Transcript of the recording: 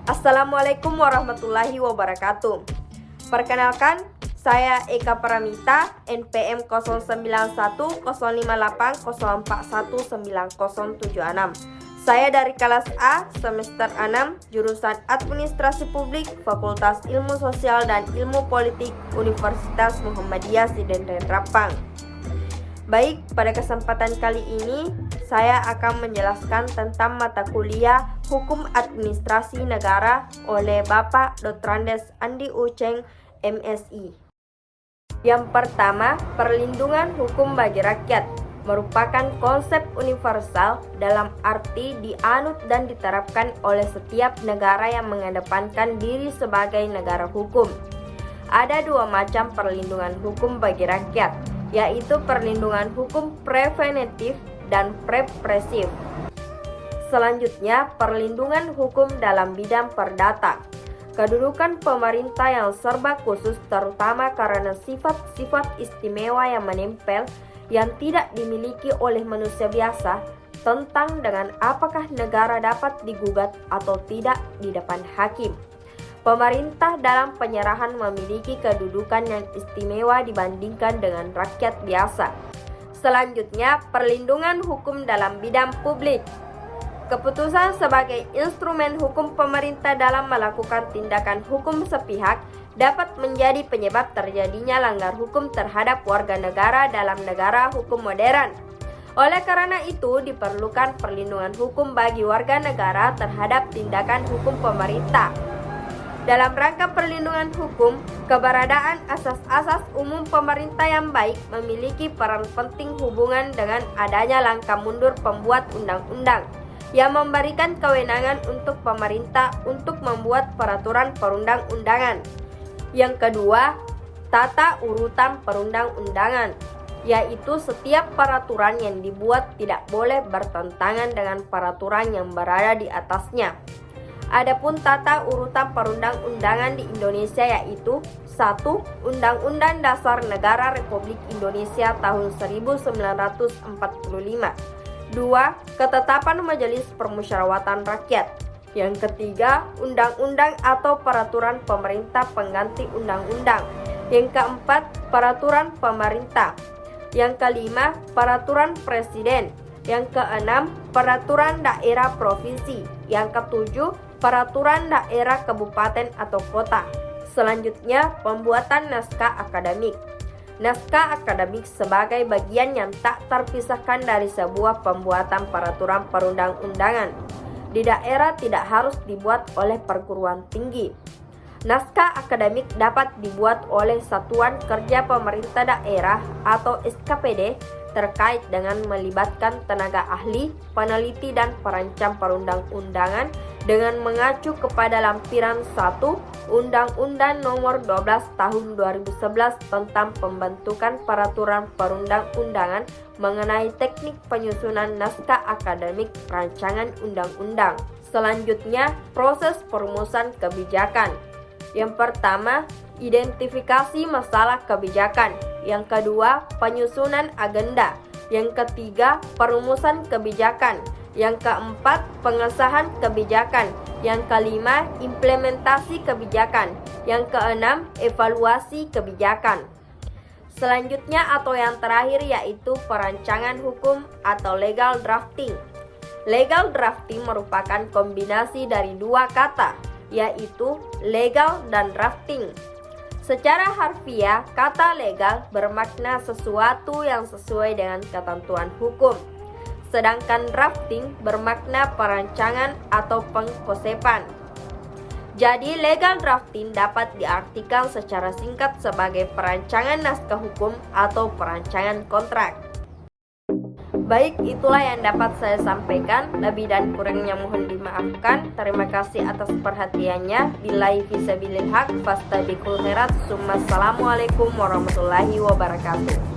Assalamualaikum warahmatullahi wabarakatuh. Perkenalkan, saya Eka Pramita, NPM 09105804190076. Saya dari kelas A, semester 6, jurusan Administrasi Publik, Fakultas Ilmu Sosial dan Ilmu Politik, Universitas Muhammadiyah Sidenren Rapang. Baik, pada kesempatan kali ini saya akan menjelaskan tentang mata kuliah Hukum Administrasi Negara oleh Bapak Dr. Andes Andi Uceng, MSI. Yang pertama, perlindungan hukum bagi rakyat merupakan konsep universal dalam arti dianut dan diterapkan oleh setiap negara yang mengedepankan diri sebagai negara hukum. Ada dua macam perlindungan hukum bagi rakyat, yaitu perlindungan hukum preventif dan represif. Selanjutnya, perlindungan hukum dalam bidang perdata. Kedudukan pemerintah yang serba khusus terutama karena sifat-sifat istimewa yang menempel yang tidak dimiliki oleh manusia biasa tentang dengan apakah negara dapat digugat atau tidak di depan hakim. Pemerintah dalam penyerahan memiliki kedudukan yang istimewa dibandingkan dengan rakyat biasa. Selanjutnya, perlindungan hukum dalam bidang publik. Keputusan sebagai instrumen hukum pemerintah dalam melakukan tindakan hukum sepihak dapat menjadi penyebab terjadinya langgar hukum terhadap warga negara dalam negara hukum modern. Oleh karena itu, diperlukan perlindungan hukum bagi warga negara terhadap tindakan hukum pemerintah. Dalam rangka perlindungan hukum, keberadaan asas-asas umum pemerintah yang baik memiliki peran penting hubungan dengan adanya langkah mundur pembuat undang-undang yang memberikan kewenangan untuk pemerintah untuk membuat peraturan perundang-undangan. Yang kedua, tata urutan perundang-undangan, yaitu setiap peraturan yang dibuat tidak boleh bertentangan dengan peraturan yang berada di atasnya. Adapun tata urutan perundang-undangan di Indonesia yaitu 1. Undang-Undang Dasar Negara Republik Indonesia tahun 1945. 2. Ketetapan Majelis Permusyawaratan Rakyat. Yang ketiga, undang-undang atau peraturan pemerintah pengganti undang-undang. Yang keempat, peraturan pemerintah. Yang kelima, peraturan presiden. Yang keenam, peraturan daerah provinsi. Yang ketujuh, peraturan daerah kabupaten atau kota. Selanjutnya, pembuatan naskah akademik. Naskah akademik sebagai bagian yang tak terpisahkan dari sebuah pembuatan peraturan perundang-undangan. Di daerah tidak harus dibuat oleh perguruan tinggi. Naskah akademik dapat dibuat oleh Satuan Kerja Pemerintah Daerah atau SKPD terkait dengan melibatkan tenaga ahli, peneliti dan perancang perundang-undangan dengan mengacu kepada lampiran 1 Undang-Undang Nomor 12 Tahun 2011 tentang pembentukan peraturan perundang-undangan mengenai teknik penyusunan naskah akademik rancangan undang-undang. Selanjutnya, proses perumusan kebijakan. Yang pertama, identifikasi masalah kebijakan. Yang kedua, penyusunan agenda. Yang ketiga, perumusan kebijakan. Yang keempat, pengesahan kebijakan. Yang kelima, implementasi kebijakan. Yang keenam, evaluasi kebijakan. Selanjutnya atau yang terakhir yaitu perancangan hukum atau legal drafting. Legal drafting merupakan kombinasi dari dua kata, yaitu legal dan drafting. Secara harfiah, kata legal bermakna sesuatu yang sesuai dengan ketentuan hukum. Sedangkan drafting bermakna perancangan atau pengkosepan. Jadi legal drafting dapat diartikan secara singkat sebagai perancangan naskah hukum atau perancangan kontrak. Baik, itulah yang dapat saya sampaikan. Lebih dan kurangnya mohon dimaafkan. Terima kasih atas perhatiannya. Billahi fisabilil haq, fastabiqul khairat. Assalamualaikum warahmatullahi wabarakatuh.